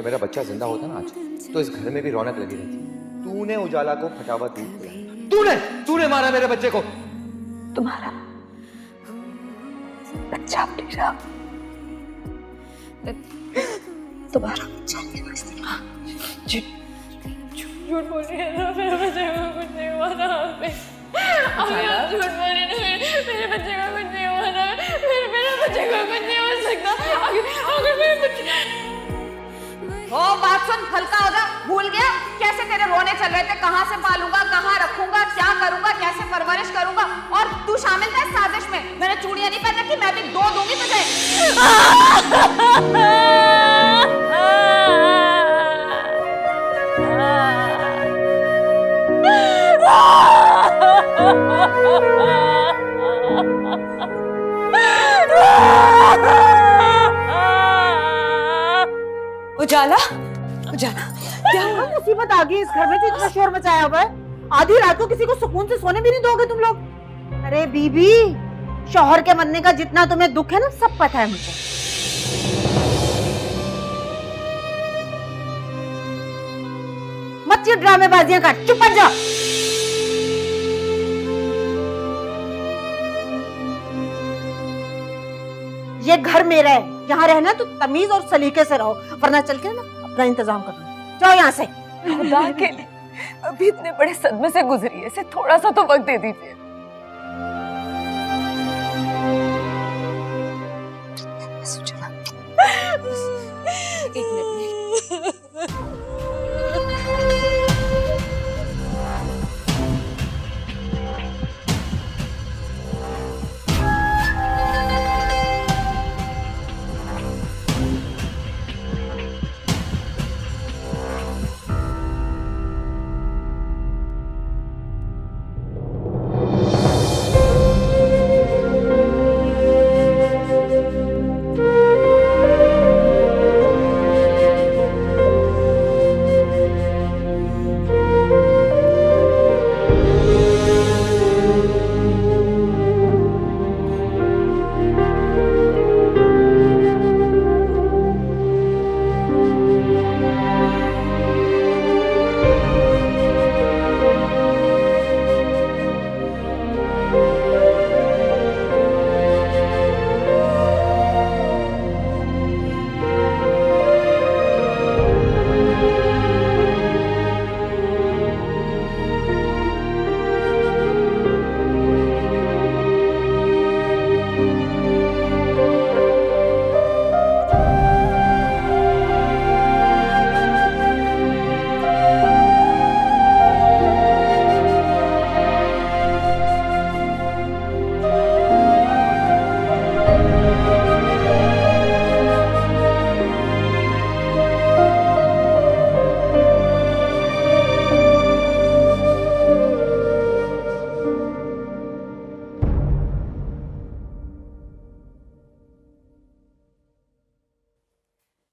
मेरा बच्चा जिंदा होता ना आज, तो इस घर में भी रौनक लगी रहती। तूने उजाला को फटावा दूध पिलाया, तूने मारा मेरे बच्चे को। तुम्हारा बच्चा मेरा, तुम्हारा बच्चा मेरा। झूठ बोल रही है ना, मेरे बच्चे को कुछ नहीं हुआ ना। अभी आप झूठ बोल रही है ना, मेरे बच्चे को कुछ नहीं हुआ ना। मेरे बच्चे को कुछ नहीं हो सकता। अगर मेरे बच्चे ओ बात सुन, हल्का हो जा। भूल गया कैसे तेरे रोने चल रहे थे? कहाँ से पालूंगा, कहाँ रखूंगा, क्या करूंगा, कैसे परवरिश करूंगा? और तू शामिल था इस साजिश में। मैंने चूड़ियां नहीं पहन रखी, मैं भी 2 दूंगी तुझे। उजाला, उजाला, क्या मुसीबत आ गई इस घर में? तो इतना शोर मचाया हुआ है, आधी रात को किसी को सुकून से सोने भी नहीं दोगे तुम लोग। अरे बीबी, शौहर के मरने का जितना तुम्हें दुख है ना, सब पता है मुझे। मत ये ड्रामेबाजियां कर, चुप कर जा। ये घर मेरा है, यहाँ रहना तो तमीज और सलीके से रहो, वरना चल के ना अपना इंतजाम कर लो। जाओ यहाँ से। खुदा के लिए, अभी इतने बड़े सदमे से गुजरी है, इसे थोड़ा सा तो वक्त दे दीजिए। एक मिनट।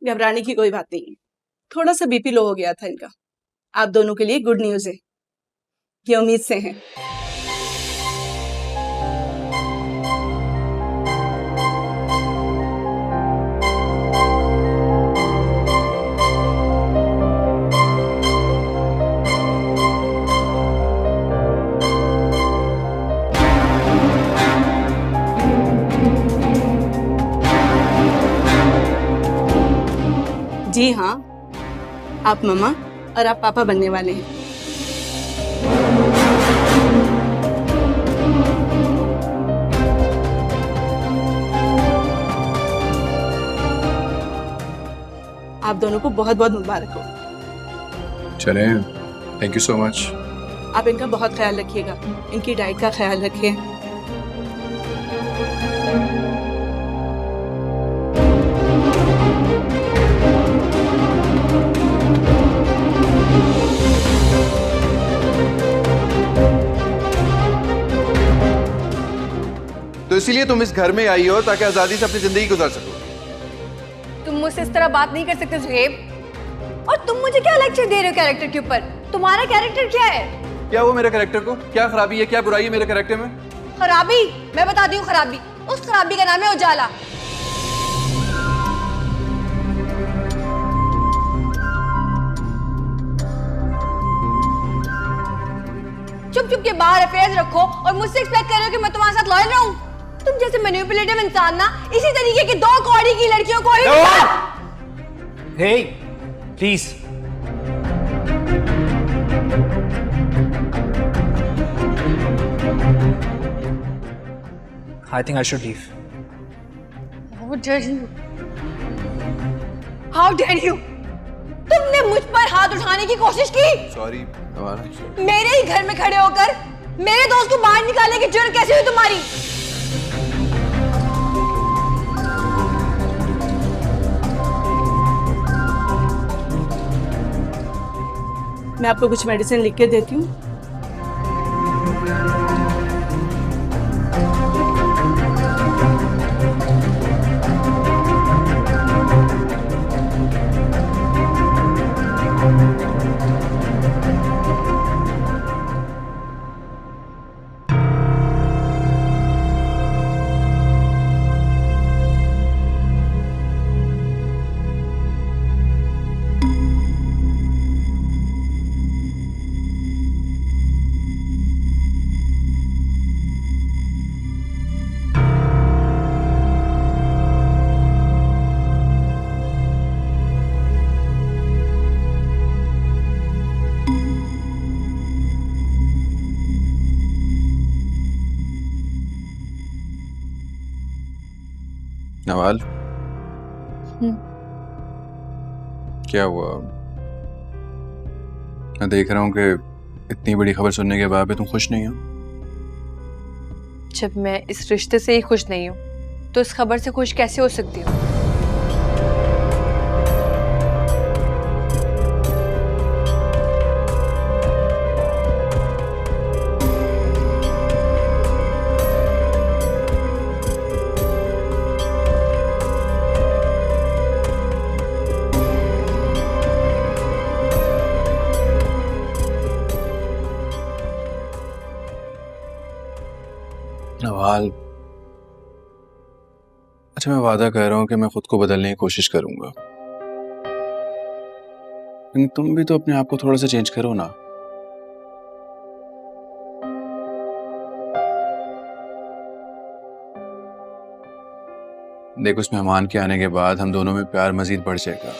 घबराने की कोई बात नहीं है, थोड़ा सा बीपी लो हो गया था इनका। आप दोनों के लिए गुड न्यूज है, ये उम्मीद से है। जी हाँ, आप मम्मा और आप पापा बनने वाले हैं। आप दोनों को बहुत बहुत मुबारक हो। चले, थैंक यू सो मच। आप इनका बहुत ख्याल रखिएगा, इनकी डाइट का ख्याल रखिए। तो इसीलिए तुम इस घर में आई हो ताकि आजादी से अपनी जिंदगी गुजार सको। तुम मुझसे इस तरह बात नहीं कर सकते सुहेब। और तुम मुझे क्या लेक्चर दे रहे हो कैरेक्टर के ऊपर? तुम्हारा कैरेक्टर क्या है? क्या वो मेरे कैरेक्टर को क्या खराबी है, क्या बुराई है मेरे कैरेक्टर में? खराबी? मैं बताती हूँ खराबी। उस खराबी का नाम है उजाला। चुप चुप के बाहर अफेयर्स रखो और मुझसे एक्सपेक्ट कर रहे हो कि मैं तुम्हारे साथ लॉयल रहूं? तुम जैसे मैनिपुलेटिव इंसान ना इसी तरीके की 2 कौड़ी की लड़कियों को ही हे please I think I should leave. How dare you? How dare you? तुमने मुझ पर हाथ उठाने की कोशिश की? सॉरी नवाल। मेरे ही घर में खड़े होकर मेरे दोस्त को बाहर निकालने की जुर्रत कैसे हुई तुम्हारी? मैं आपको कुछ मेडिसिन लिख के देती हूँ। नवाल क्या हुआ? मैं देख रहा हूँ कि इतनी बड़ी खबर सुनने के बाद भी तुम खुश नहीं हो। जब मैं इस रिश्ते से ही खुश नहीं हूँ तो इस खबर से खुश कैसे हो सकती हूँ? नवाल, अच्छा मैं वादा कर रहा हूँ कि मैं खुद को बदलने की कोशिश करूंगा, लेकिन तुम भी तो अपने आप को थोड़ा सा चेंज करो ना। देखो, उस मेहमान के आने के बाद हम दोनों में प्यार मजीद बढ़ जाएगा।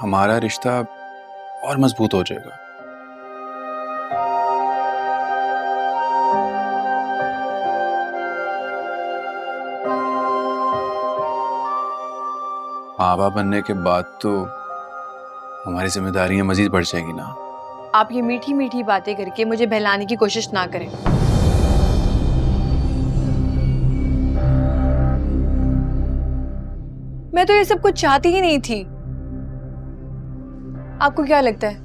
हमारा रिश्ता और मजबूत हो जाएगा। माँ बाप बनने के बाद तो हमारी जिम्मेदारियां मजीद बढ़ जाएंगी ना। आप ये मीठी मीठी बातें करके मुझे बहलाने की कोशिश ना करें। मैं तो ये सब कुछ चाहती ही नहीं थी। आपको क्या लगता है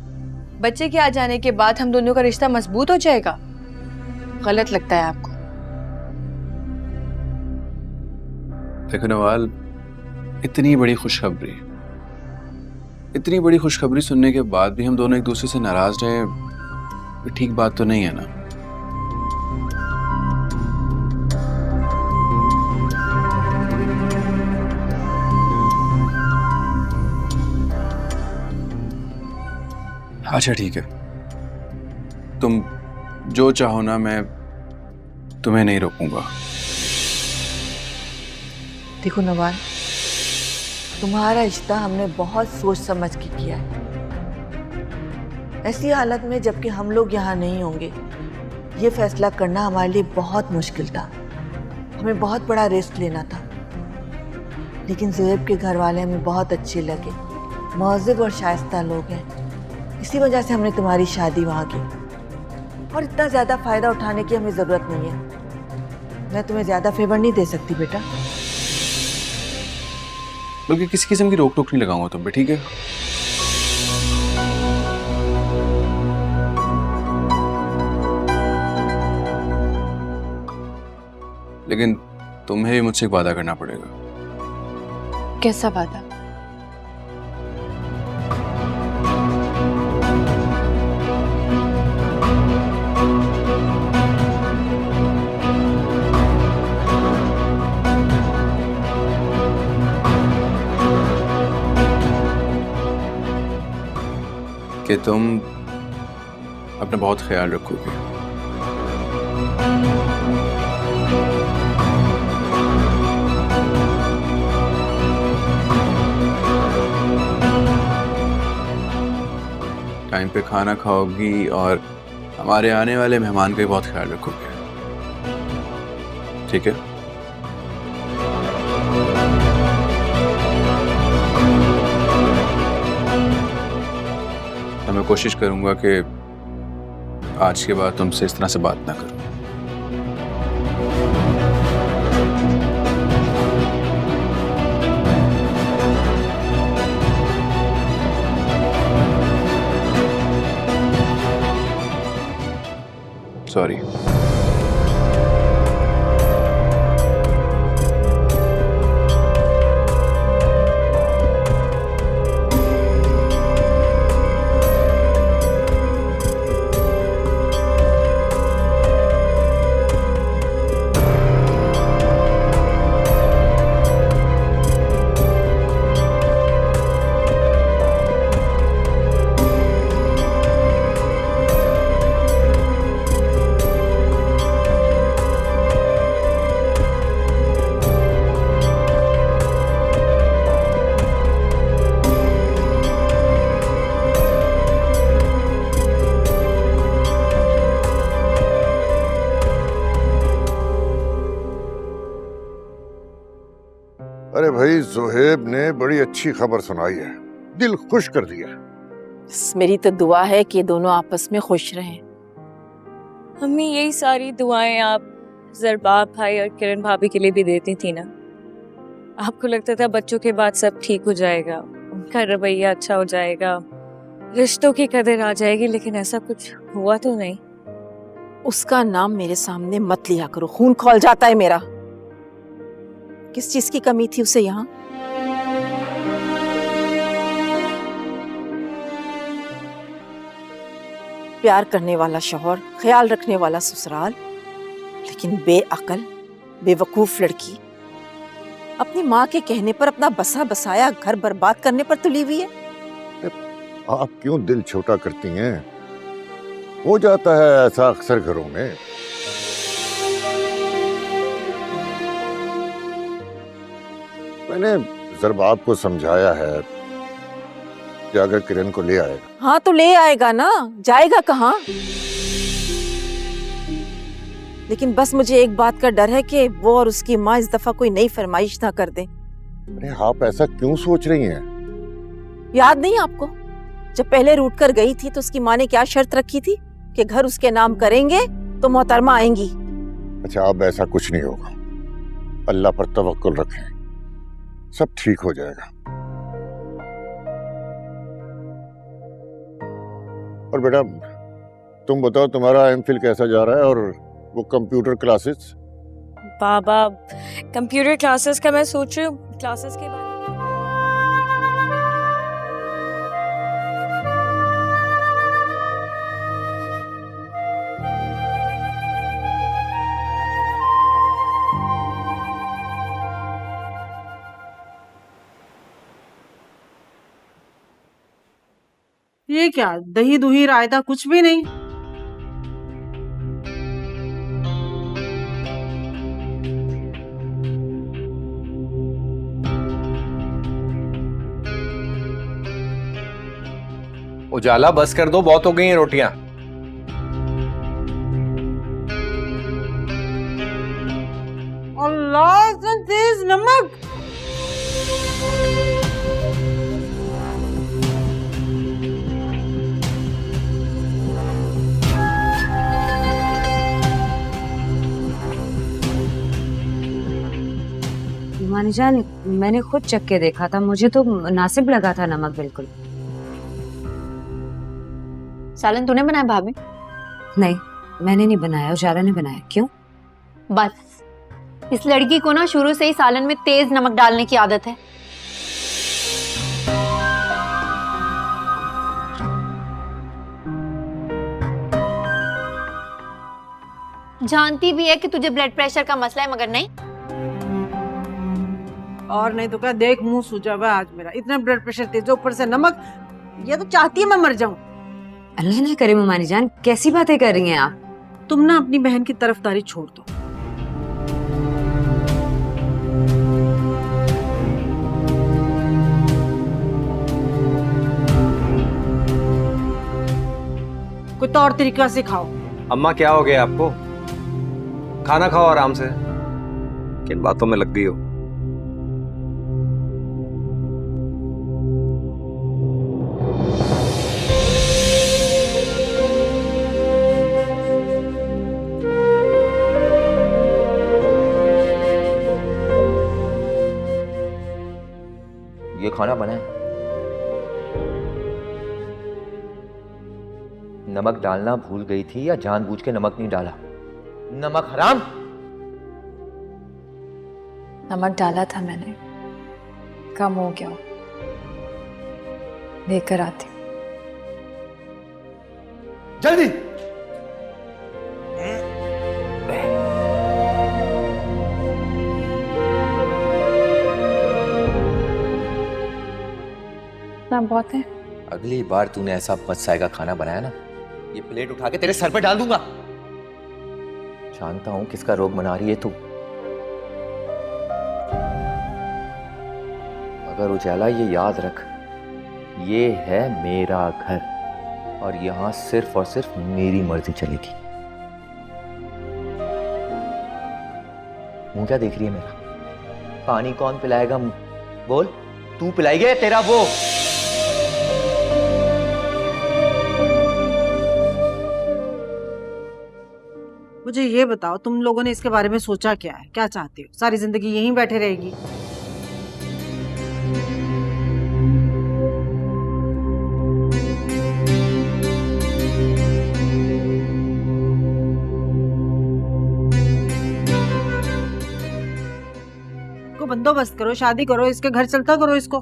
बच्चे के आ जाने के बाद हम दोनों का रिश्ता मजबूत हो जाएगा? गलत लगता है आपको। देखो नवाल, इतनी बड़ी खुशखबरी सुनने के बाद भी हम दोनों एक दूसरे से नाराज रहे, ये ठीक बात तो नहीं है ना। अच्छा ठीक है, तुम जो चाहो ना, मैं तुम्हें नहीं रोकूंगा। देखो नवाल, तुम्हारा रिश्ता हमने बहुत सोच समझ के किया है। ऐसी हालत में जबकि हम लोग यहाँ नहीं होंगे, ये फैसला करना हमारे लिए बहुत मुश्किल था। हमें बहुत बड़ा रिस्क लेना था, लेकिन ज़ुएब के घर वाले हमें बहुत अच्छे लगे, महज़िब और शाइस्ता लोग हैं। इसी वजह से हमने तुम्हारी शादी वहाँ की, और इतना ज़्यादा फ़ायदा उठाने की हमें ज़रूरत नहीं है। मैं तुम्हें ज़्यादा फेवर नहीं दे सकती बेटा। बल्कि किसी किस्म की रोक टोक नहीं लगाऊंगा तुम पे, ठीक है? लेकिन तुम्हें भी मुझसे एक वादा करना पड़ेगा। कैसा वादा? तुम अपना बहुत ख्याल रखोगे। टाइम पे खाना खाओगी और हमारे आने वाले मेहमान का भी बहुत ख्याल रखोगे, ठीक है? तो मैं कोशिश करूंगा कि आज के बाद तुमसे इस तरह से बात ना करूं। सॉरी। अरे भाई, ज़ुहैब ने बड़ी अच्छी खबर सुनाई है, दिल खुश कर दिया। मेरी तो दुआ है कि दोनों आपस में खुश रहें। अम्मी यही सारी दुआएं आप ज़रबाब भाई और किरण भाभी के लिए भी देती थी ना। आपको लगता था बच्चों के बाद सब ठीक हो जाएगा, उनका रवैया अच्छा हो जाएगा, रिश्तों की कदर आ जाएगी, लेकिन ऐसा कुछ हुआ तो नहीं। उसका नाम मेरे सामने मत लिया करो, खून खौल जाता है मेरा। किस चीज की कमी थी उसे यहाँ? प्यार करने वाला शौहर, ख्याल रखने वाला ससुराल, लेकिन बेअकल बेवकूफ लड़की अपनी माँ के कहने पर अपना बसा बसाया घर बर्बाद करने पर तुली हुई है। आप क्यों दिल छोटा करती हैं? हो जाता है ऐसा अक्सर घरों में। मैंने ज़रबाब को समझाया है कि अगर किरण को ले आएगा। हाँ तो ले आएगा ना, जाएगा कहाँ? लेकिन बस मुझे एक बात का डर है कि वो और उसकी माँ इस दफा कोई नई फरमाइश ना कर दे। अरे आप ऐसा क्यों सोच रही हैं? याद नहीं आपको, जब पहले रूठ कर गई थी तो उसकी माँ ने क्या शर्त रखी थी कि घर उसके नाम करेंगे तो मोहतरमा आएंगी। अच्छा, अब ऐसा कुछ नहीं होगा, अल्लाह पर तवक्कुल रखें, सब ठीक हो जाएगा। और बेटा तुम बताओ, तुम्हारा एमफिल कैसा जा रहा है और वो कंप्यूटर क्लासेस? बाबा कंप्यूटर क्लासेस का मैं सोच रही हूँ, क्लासेस के बारे में। ये क्या, दही दुही रायता कुछ भी नहीं? उजाला बस कर दो, बहुत हो गई हैं रोटियां। अल्लाह, इतना तेज नमक! मानी जान, मैंने खुद चख के देखा था, मुझे तो मुनासिब लगा था नमक बिल्कुल। सालन तूने बनाया भाभी? नहीं, मैंने नहीं बनाया, उजाला ने बनाया। क्यों? बस इस लड़की को ना शुरू से ही सालन में तेज नमक डालने की आदत है। जानती भी है कि तुझे ब्लड प्रेशर का मसला है, मगर नहीं। और नहीं तो क्या, देख मुंह सूजा हुआ आज मेरा, इतना ब्लड प्रेशर तेज, ऊपर से नमक। ये तो चाहती है मैं मर जाऊं। अल्लाह ना करे मुमानी जान, कैसी बातें कर रही हैं आप? तुम ना अपनी बहन की तरफदारी छोड़ दो। कोई तौर तरीका से खाओ। अम्मा क्या हो गया आपको? खाना खाओ आराम से, किन बातों में लग गई हो? ये खाना बना है, नमक डालना भूल गई थी या जानबूझ के नमक नहीं डाला? नमक हराम। नमक डाला था मैंने, कम हो गया, लेकर आती। जल्दी। ना बहुत है। अगली बार तूने ऐसा बदसाय का खाना बनाया ना, ये प्लेट उठा के तेरे सर पे डाल दूंगा। जानता हूं किसका रोग मना रही है तू। मगर उजाला ये याद रख, ये है मेरा घर और यहां सिर्फ और सिर्फ मेरी मर्जी चलेगी। मुंह क्या देख रही है मेरा? पानी कौन पिलाएगा? बोल, तू पिलाएगी या तेरा वो? मुझे ये बताओ, तुम लोगों ने इसके बारे में सोचा क्या है? क्या चाहते हो? सारी जिंदगी यहीं बैठे रहेगी? को बंदोबस्त करो, शादी करो, इसके घर चलता करो इसको।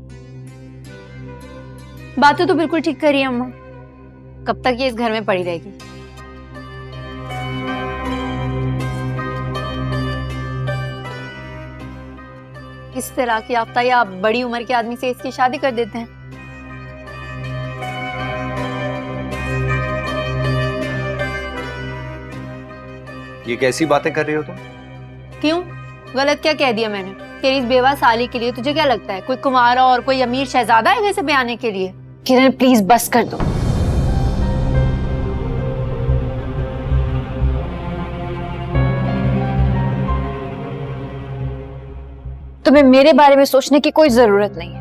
बातें तो बिल्कुल ठीक करी है अम्मा। कब तक ये इस घर में पड़ी रहेगी? इस तरह की याफ्ता या बड़ी उम्र के आदमी से इसकी शादी कर देते हैं। ये कैसी बातें कर रही हो तुम? क्यों? गलत क्या कह दिया मैंने? तेरी इस बेवा साली के लिए तुझे क्या लगता है कोई कुमारा और कोई अमीर शहजादा है वैसे बयाने के लिए? किरण प्लीज बस कर दो। तुम्हें मेरे बारे में सोचने की कोई जरूरत नहीं है।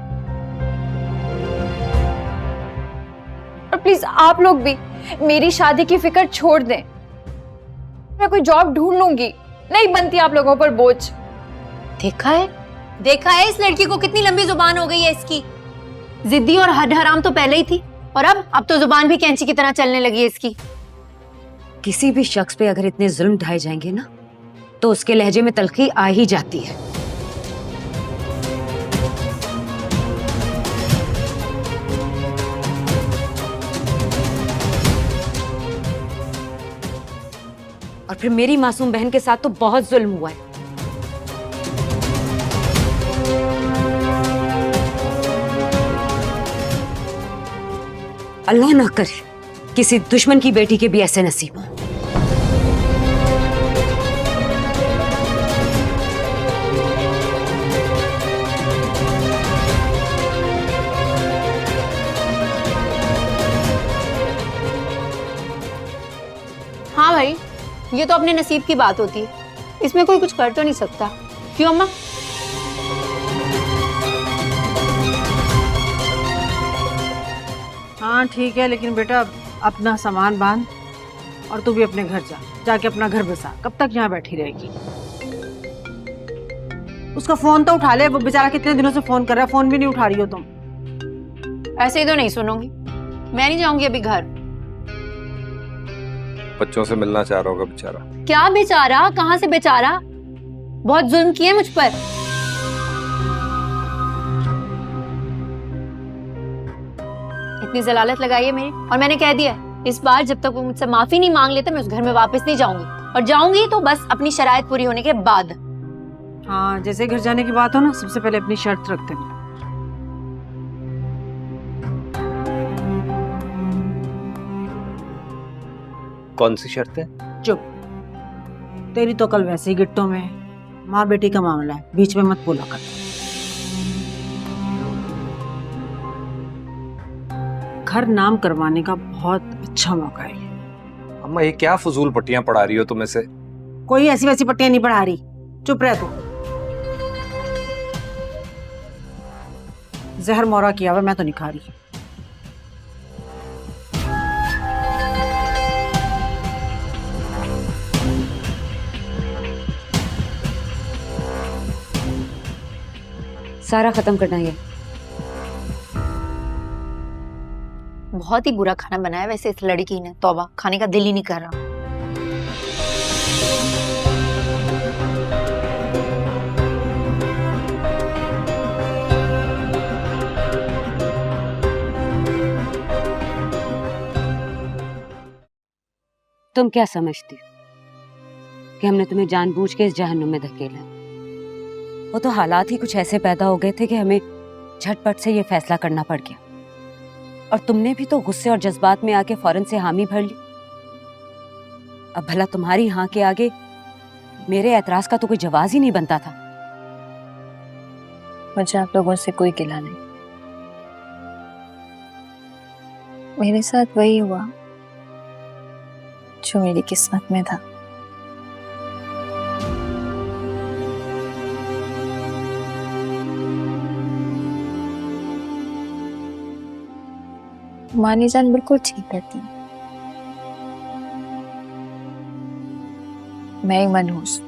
और प्लीज आप लोग भी मेरी शादी की फिक्र छोड़ दें। मैं कोई जॉब ढूंढ लूंगी, नहीं बनती आप लोगों पर बोझ। देखा है इस लड़की को कितनी लंबी जुबान हो गई है इसकी। जिद्दी और हद हराम तो पहले ही थी और अब तो जुबान भी कैंची की तरह चलने लगी है इसकी। किसी भी शख्स पे अगर इतने जुल्म ढाए जाएंगे ना, तो उसके लहजे में तल्खी आ ही जाती है। और फिर मेरी मासूम बहन के साथ तो बहुत जुल्म हुआ है। अल्लाह ना करे किसी दुश्मन की बेटी के भी ऐसे नसीब हो। हाँ भाई, ये तो अपने नसीब की बात होती है, इसमें कोई कुछ कर तो नहीं सकता। क्यों अम्मा? हाँ ठीक है, लेकिन बेटा अपना सामान बांध और तू भी अपने घर जा, जाके अपना घर बसा। कब तक यहाँ बैठी रहेगी? उसका फोन तो उठा ले, वो बेचारा कितने दिनों से फोन कर रहा है, फोन भी नहीं उठा रही हो तुम। ऐसे ही तो नहीं सुनूंगी, मैं नहीं जाऊंगी अभी घर। बच्चों से मिलना चाह रहा होगा बेचारा। क्या बेचारा? कहाँ से बेचारा? बहुत जुल्म किए मुझ पर। इतनी जलालत लगाई है मेरी और मैंने कह दिया इस बार जब तक वो मुझसे माफी नहीं मांग लेते मैं उस घर में वापस नहीं जाऊंगी, और जाऊंगी तो बस अपनी शराइत पूरी होने के बाद। हाँ, जैसे घर जाने की बात हो ना, सबसे पहले अपनी शर्त रख देना। कौन सी शर्तें? चुप। तेरी तो कल वैसे ही गिट्टों में है। माँ बेटी का मामला है, बीच में मत बोला कर। घर नाम करवाने का बहुत अच्छा मौका है। अम्मा ये क्या फजूल पट्टियां पढ़ा रही हो तुम इसे? कोई ऐसी वैसी पट्टियां नहीं पढ़ा रही, चुप रह तू। जहर मोरा किया हुआ, मैं तो नहीं खा रही। सारा खत्म करना ये। बहुत ही बुरा खाना बनाया वैसे इस लड़की ने, तौबा, खाने का दिल ही नहीं कर रहा। तुम क्या समझती हो कि हमने तुम्हें जानबूझ के इस जहन्नुम में धकेला? वो तो हालात ही कुछ ऐसे पैदा हो गए थे कि हमें झटपट से ये फैसला करना पड़ गया, और तुमने भी तो गुस्से और जज्बात में आके फौरन से हामी भर ली। अब भला तुम्हारी हाँ के आगे मेरे एतराज का तो कोई जवाब ही नहीं बनता था। मुझे आप लोगों से कोई गिला नहीं। मेरे साथ वही हुआ जो मेरी किस्मत में था। मानी जान बिल्कुल ठीक कहती है। मैं ही मनहूस।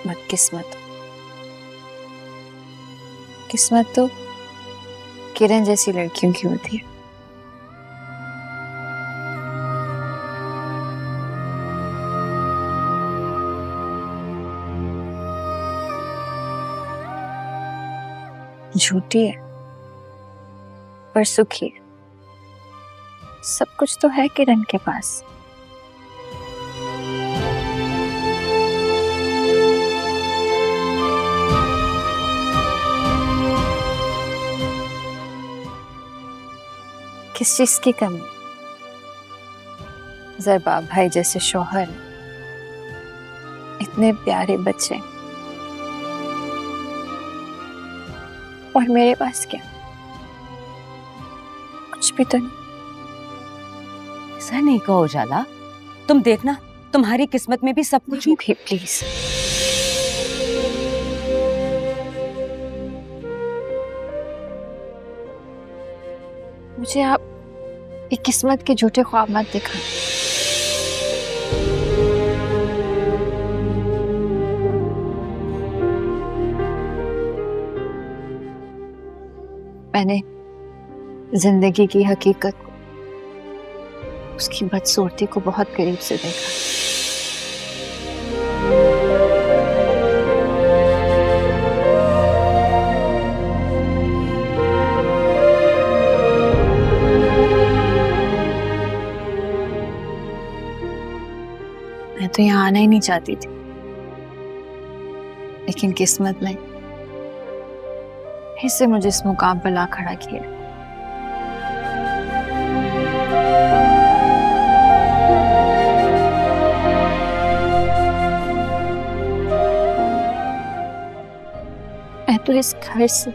बदकिस्मत। किस्मत तो किरण जैसी लड़कियों की होती है। झूठी है पर सुखी है। सब कुछ तो है किरण के पास। किस चीज की कमी? जरबाब भाई जैसे शौहर, इतने प्यारे बच्चे, और मेरे पास क्या? कुछ भी तो नहीं। ऐसा नहीं कहो उजाला, तुम देखना तुम्हारी किस्मत में भी सब कुछ। भी प्लीज। मुझे आप एक किस्मत के झूठे ख्वाब मत दिखाएं। मैंने जिंदगी की हकीकत को, उसकी बदसूरती को बहुत करीब से देखा। मैं तो यहाँ आना ही नहीं चाहती थी, लेकिन किस्मत ने फिर से मुझे इस मुकाम पर ला खड़ा किया। मैं तो इस घर से,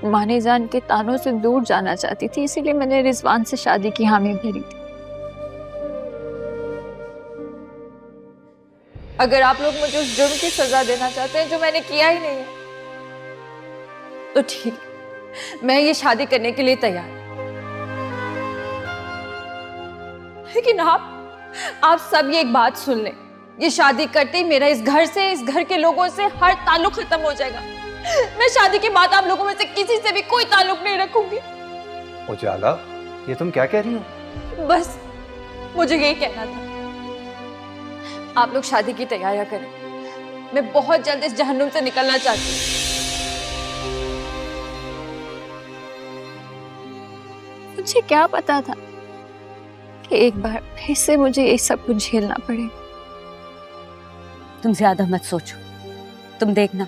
माने जान के तानों से दूर जाना चाहती थी, इसीलिए मैंने रिजवान से शादी की हामी भरी थी। अगर आप लोग मुझे उस जुर्म की सजा देना चाहते हैं जो मैंने किया ही नहीं है, तो ठीक, मैं ये शादी करने के लिए तैयार। लेकिन आप सब ये एक बात सुन लें, ये शादी करते ही मेरा इस घर से, इस घर के लोगों से हर ताल्लुक खत्म हो जाएगा। मैं शादी के बाद आप लोगों में से किसी से भी कोई ताल्लुक नहीं रखूंगी। उजाला, ये तुम क्या कह रही हो? बस मुझे यही कहना था। आप लोग शादी की तैयारियां करें। मैं बहुत जल्द इस जहन्नुम से निकलना चाहती हूँ। मुझे क्या पता था कि एक बार फिर से मुझे ये सब कुछ झेलना पड़े। तुम ज्यादा मत सोचो। तुम देखना,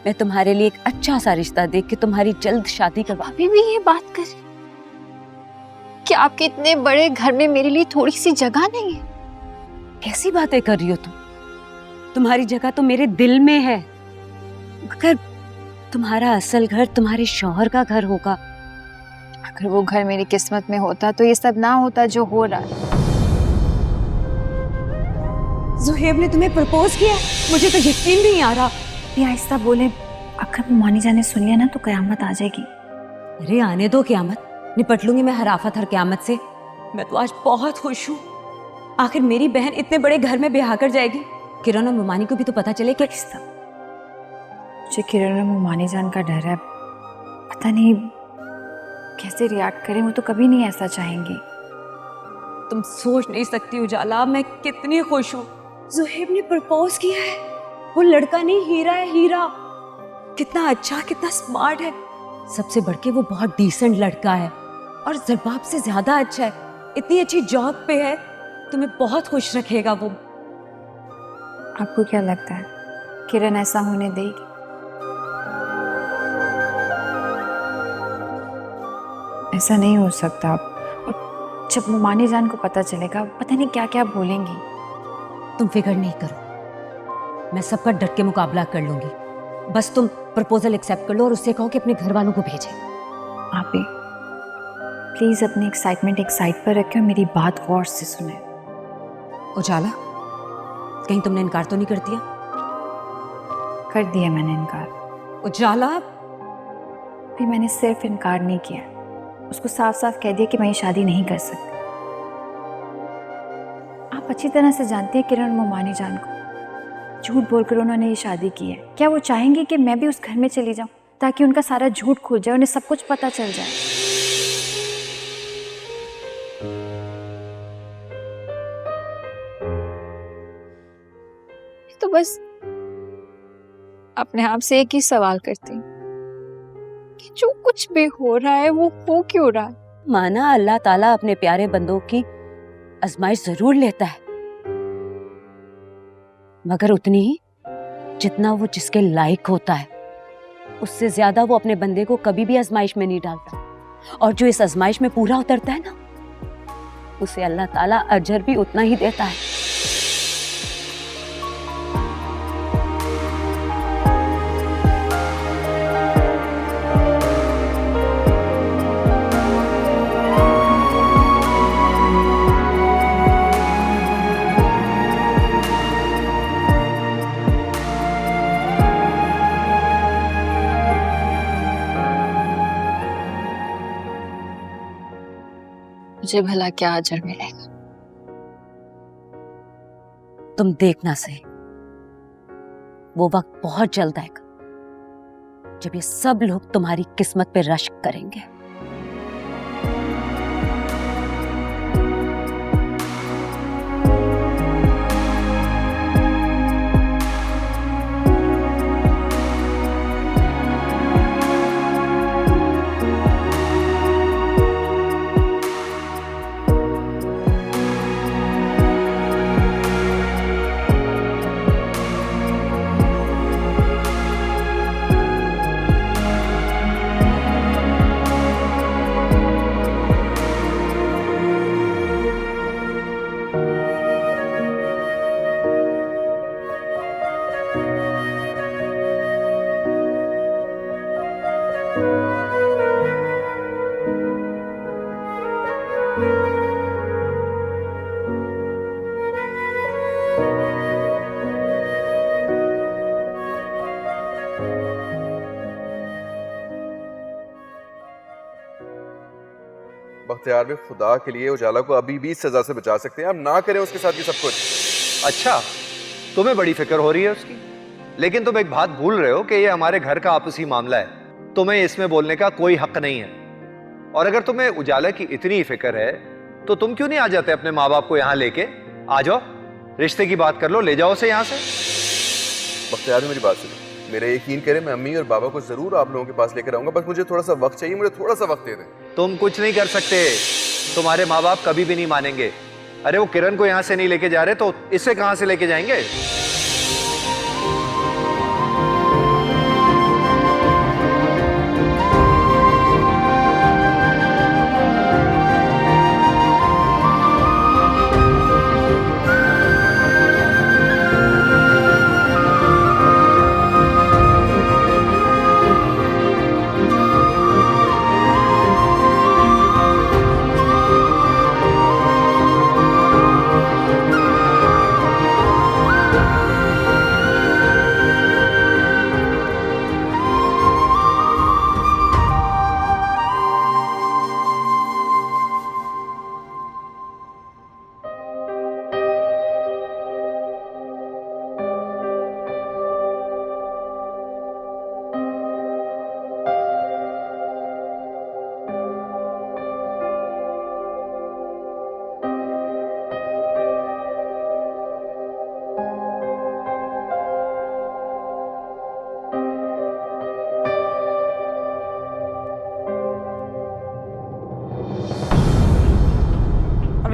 मैं तुम्हारे लिए एक अच्छा सा रिश्ता देख के तुम्हारी जल्द शादी करवा। अभी भी ये बात कर रही कि आपके इतने बड़े घर में मेरे लिए थोड़ी सी जगह नहीं है? कैसी बातें कर रही हो तुम? तुम्हारी जगह तो मेरे दिल में है। अगर तुम्हारा असल घर तुम्हारे शौहर का घर होगा। अगर वो घर मेरी किस्मत में होता तो ये सब ना होता जो हो रहा है। ज़ुहैब ने तुम्हें प्रपोज किया? मुझे तो यकीन नहीं आ रहा। ये आहिस्ता बोले, अगर मानी जाने सुन लिया ना तो कयामत आ जाएगी। अरे आने दो क़यामत, निपट लूंगी मैं हर आफत हर क़यामत से। मैं तो आज बहुत खुश हूँ। आखिर मेरी बहन इतने बड़े घर में ब्याह कर जाएगी। किरण और मुमानी को भी तो पता चले कि मुझे किरण और मुमानी जान का डर है। पता नहीं कैसे रिएक्ट करें, वो तो कभी नहीं ऐसा चाहेंगे। तुम सोच नहीं सकती उजाला, मैं कितनी खुश हूँ। ज़ुहैब ने प्रपोज किया है। वो लड़का नहीं, हीरा है, हीरा। कितना अच्छा, कितना स्मार्ट है। सबसे बढ़ के वो बहुत डिसेंट लड़का है और ज़रबाब से ज्यादा अच्छा है। इतनी अच्छी जॉब पे है, तुम्हें बहुत खुश रखेगा वो। आपको क्या लगता है किरण ऐसा होने देगी? ऐसा नहीं हो सकता। और जब मुमानी जान को पता चलेगा, पता नहीं क्या क्या बोलेंगी। तुम फिक्र नहीं करो, मैं सबका डट के मुकाबला कर लूंगी। बस तुम प्रपोजल एक्सेप्ट कर लो और उससे कहो कि अपने घर वालों को भेजे। आप भी प्लीज अपनी एक्साइटमेंट एक साइड पर रखें और मेरी बात गौर से सुने। उजाला, कहीं तुमने इनकार तो नहीं कर दिया? कर दिया मैंने इनकार। उजाला, फिर मैंने सिर्फ इनकार नहीं किया, उसको साफ साफ कह दिया कि मैं ये शादी नहीं कर सकती। आप अच्छी तरह से जानते हैं किरण मुमानी जान को। झूठ बोलकर उन्होंने ये शादी की है। क्या वो चाहेंगे कि मैं भी उस घर में चली जाऊं ताकि उनका सारा झूठ खुल जाए, उन्हें सब कुछ पता चल जाए? तो बस अपने आप से एक ही सवाल करती हूँ कि जो कुछ भी हो रहा है वो हो क्यों रहा है? माना अल्लाह ताला अपने प्यारे बंदों की आजमाइश जरूर लेता है, मगर उतनी ही जितना वो जिसके लायक होता है। उससे ज्यादा वो अपने बंदे को कभी भी आजमाइश में नहीं डालता। और जो इस आजमाइश में पूरा उतरता है ना, उसे अल्लाह ताला अजर भी उतना ही देता है। मुझे भला क्या अजर मिलेगा? तुम देखना सही, वो वक्त बहुत जल्द आएगा जब ये सब लोग तुम्हारी किस्मत पे रश्क करेंगे। बख्तियार भी खुदा के लिए उजाला को अभी भी सजा से बचा सकते हैं। हम ना करें उसके साथ ये सब कुछ। अच्छा, तुम्हें बड़ी फिक्र हो रही है उसकी, लेकिन तुम एक बात भूल रहे हो कि ये हमारे घर का आपसी मामला है। तुम्हें इसमें बोलने का कोई हक नहीं है। और अगर तुम्हें उजाला की इतनी फिक्र है तो तुम क्यों नहीं आ जाते अपने माँ बाप को यहाँ लेके? आ जाओ, रिश्ते की बात कर लो, ले जाओ उसे यहाँ से। बख्तियार भी मेरी बात सुनो, मेरा यकीन करें, मैं अम्मी और बाबा को जरूर आप लोगों के पास लेकर आऊंगा। बस मुझे थोड़ा सा वक्त चाहिए, मुझे थोड़ा सा वक्त दे दें। तुम कुछ नहीं कर सकते, तुम्हारे माँ बाप कभी भी नहीं मानेंगे। अरे वो किरण को यहाँ से नहीं लेके जा रहे तो इसे कहाँ से लेके जाएंगे?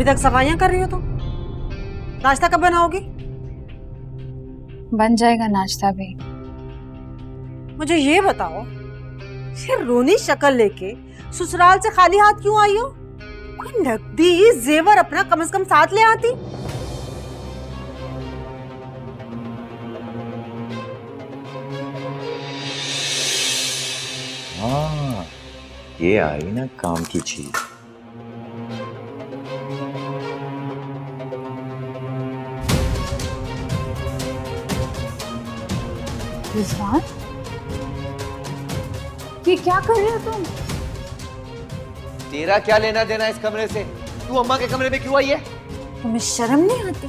अभी तक सफाइयां कर रही हो तुम? नाश्ता कब बनाओगी? बन जाएगा नाश्ता भी। मुझे ये बताओ, ये रोनी शक्ल लेके ससुराल से खाली हाथ क्यों आई हो? कोई नकदी जेवर अपना कम से कम साथ ले आती। हाँ, ये आई ना काम की चीज। रिजवान, ये क्या कर रहे हो तुम? तेरा क्या लेना देना इस कमरे से? तू अम्मा के कमरे में क्यों आई है? तुम्हें शर्म नहीं आती?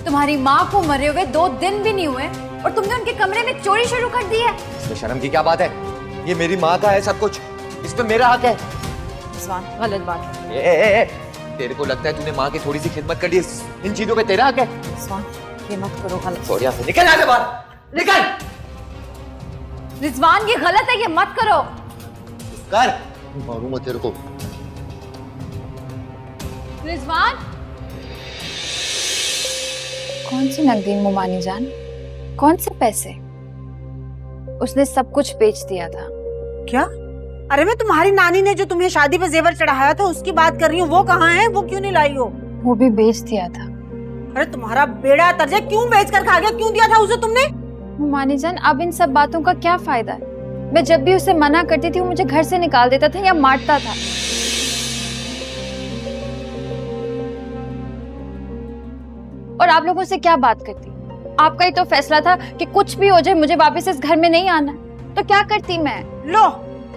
तुम्हारी माँ को मरे हुए 2 दिन भी नहीं हुए और तुमने उनके कमरे में चोरी शुरू कर दी है। इसमें शर्म की क्या बात है? ये मेरी माँ का है सब कुछ, इसमें मेरा हक है। रिजवान, गलत बात है। ए, तेरे को लगता है तूने माँ की थोड़ी सी खिदमत कर दी, इन चीजों पे तेरा हक है? रिजवान, ये मत करो, गलत। छोड़ यहाँ से, निकल यहाँ से बाहर, निकल। रिजवान, ये गलत है, ये मत करो। कर, मालूम है तेरे को। रिजवान, कौन सी नकदी मुमानी जान? कौन से पैसे? उसने सब कुछ बेच दिया था। क्या? अरे मैं तुम्हारी नानी ने जो तुम्हें शादी पे जेवर चढ़ाया था उसकी बात कर रही हूँ। वो कहाँ है? वो क्यों नहीं लाई हो? वो भी बेच दिया था। अरे तुम्हारा बेड़ा तरजे क्यों बेच कर खा गया? क्यों दिया था उसे तुमने? मुमानी जान, अब इन सब बातों का क्या फायदा है? मैं जब भी उसे मना करती थी वो मुझे घर से निकाल देता था या मारता था। और आप लोगों से क्या बात करती? आपका ही तो फैसला था कि कुछ भी हो जाए मुझे वापस इस घर में नहीं आना, तो क्या करती मैं? लो,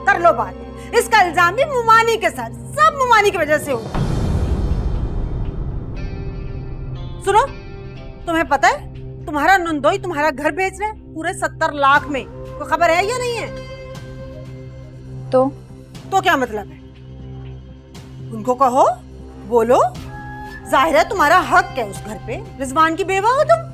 कर लो बात। इसका इल्जाम भी मुमानी के साथ, सब मुमानी की वजह से हो। सुनो, तुम्हें पता है तुम्हारा नंदोई तुम्हारा घर बेच रहे हैं पूरे 70 लाख में। कोई खबर है या नहीं है? तो क्या मतलब है? उनको कहो, बोलो, जाहिर है तुम्हारा हक है उस घर पे। रिजवान की बेवा हो तुम।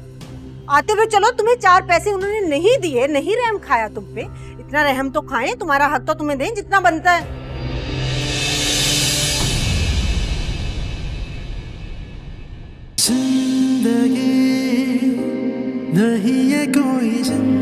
आते हुए चलो, तुम्हें 4 पैसे उन्होंने नहीं दिए, नहीं रहम खाया तुम पे, इतना रहम तो खाएं, तुम्हारा हक तो तुम्हें दें जितना बनता है। जिंदगी नहीं है कोई जिंदगी।